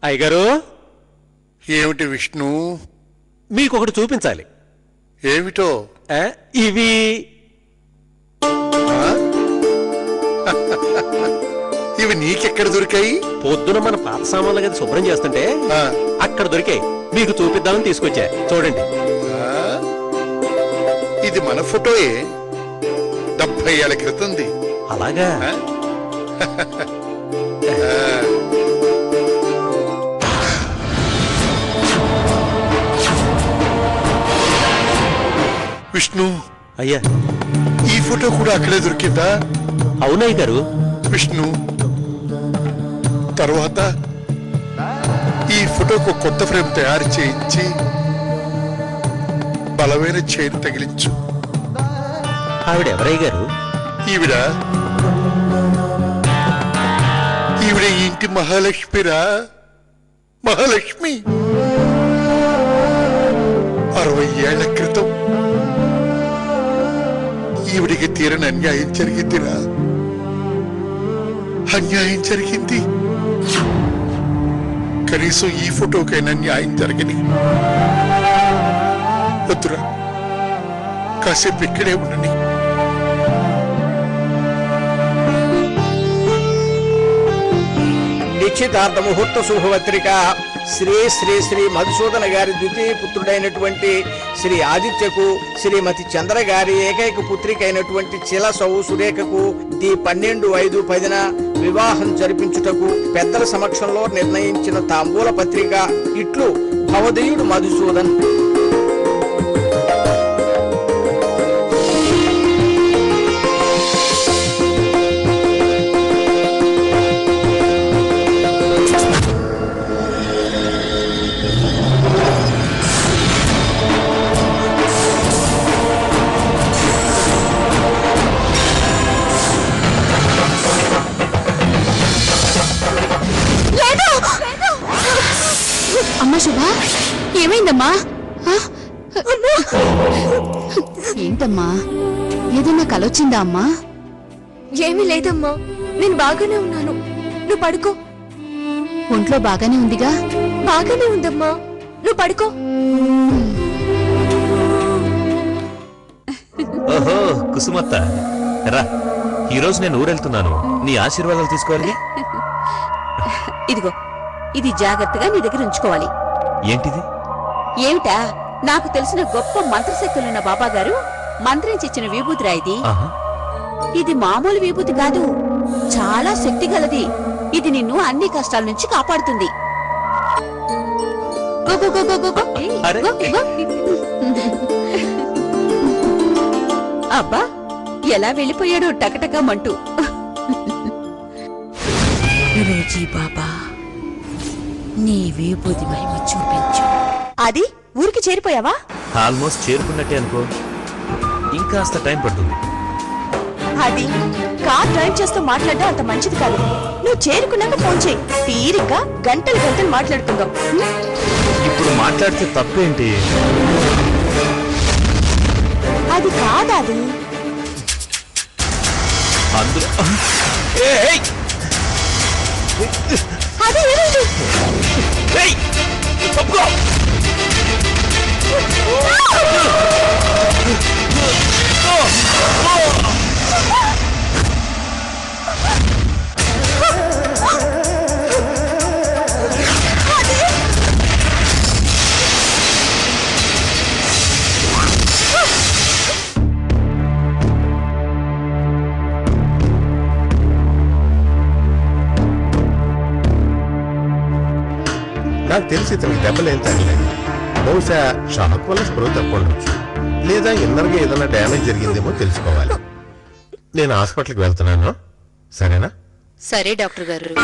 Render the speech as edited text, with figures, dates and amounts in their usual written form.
అయ్యగారు, ఏమిటి విష్ణు? మీకొకటి చూపించాలి. ఏమిటో? ఇవి ఇవి నీకెక్కడ దొరికాయి? పొద్దున మన పాత సామాన్ల గది శుభ్రం చేస్తుంటే అక్కడ దొరికాయి. మీకు చూపిద్దామని తీసుకొచ్చా, చూడండి. ఇది మన ఫోటోయే, 70 ఏళ్ల క్రితంది. అలాగా? విష్ణు, అయ్యా, ఈ ఫోటో కూడా అక్కడే దొరికిందా? అవునయ్య గారు. విష్ణు, తర్వాత ఈ ఫోటోకు కొత్త ఫ్రేమ్ తయారు చేయించి బలమైన చైన్ తగిలించు. ఆవిడ ఎవరయ్య గారు? ఈవిడ ఈ ఇంటి మహాలక్ష్మిరా, మహాలక్ష్మి. 60 ఏళ్ల క్రితం ఈవిడికి తీరని అన్యాయం జరిగిందిరా, అన్యాయం జరిగింది. కనీసం ఈ ఫోటోకైనా న్యాయం జరగని. వద్దురా, కాసేపు ఇక్కడే ఉండని. నిశ్చితార్థ ముహూర్త శుభపత్రిక శ్రీ శ్రీ శ్రీ మధుసూదన గారి ద్వితీయ పుత్రుడైనటువంటి శ్రీ ఆదిత్యకు, శ్రీమతి చంద్ర గారి ఏకైక పుత్రిక అయినటువంటి చిలసవు సురేఖకు 12/5/10 వివాహం జరిపించుటకు పెద్దల సమక్షంలో నిర్ణయించిన తాంబూల పత్రిక. ఇట్లు భవదీయుడు మధుసూదన్. అమ్మా శుభ, ఏమైందమ్మా? ఏంటమ్మా, ఏదైనా కలొచ్చిందా అమ్మా? ఏమీ లేదమ్మా, నేను బాగానే ఉన్నాను. నువ్వు పడుకో. ఒంట్లో బాగానే ఉందిగా? బాగానే ఉందమ్మా, నువ్వు పడుకో. ఓహో కుసుమత్త, రా. ఈరోజు నేను ఊరెళ్తున్నాను, నీ ఆశీర్వాదాలు తీసుకోవాలి. ఇదిగో, ఇది జాగ్రత్తగా నీ దగ్గర ఉంచుకోవాలి. ఏంటిది? ఏమిటా? నాకు తెలిసిన గొప్ప మంత్రశక్తులున్న బాబా గారు మంత్రించిచ్చిన విభూతిరా ఇది. ఇది మామూలు విభూతి కాదు, చాలా శక్తి గలది. ఇది నిన్ను అన్ని కష్టాల నుంచి కాపాడుతుంది. Go go go go go go. Go go. అబ్బా, ఎలా వెళ్ళిపోయాడు టకటకమంటూ. రేజీ బాబా, నీ విభూతి మహిమ చూపించు. అది ఊరికి చేరిపోయావా? ఆల్మోస్ట్ చేరుకున్నట్టే అనుకో, ఇంకాస్త టైం పడుతుంది. అది కార్ డ్రైవ్ చేస్తూ మాట్లాడడం అంత మంచిది కాదు. నువ్వు చేరుకున్నాక ఫోన్ చేయి, తీరిగ్గా గంటలు గంటలు మాట్లాడుకుందాం. ఇప్పుడు మాట్లాడితే తప్పేంటి? అది కాదాది. అందులో అది ఏమైంది? నాకు తెలిసి ఇతనికి దెబ్బలేం తగ్గలేదు. బహుశా షాక్ వల్ల స్పృహ తప్పొండొచ్చు, లేదా ఇన్నర్గా ఏదైనా డ్యామేజ్ జరిగిందేమో తెలుసుకోవాలి. నేను హాస్పిటల్కి వెళ్తున్నాను, సరేనా? సరే డాక్టర్ గారు.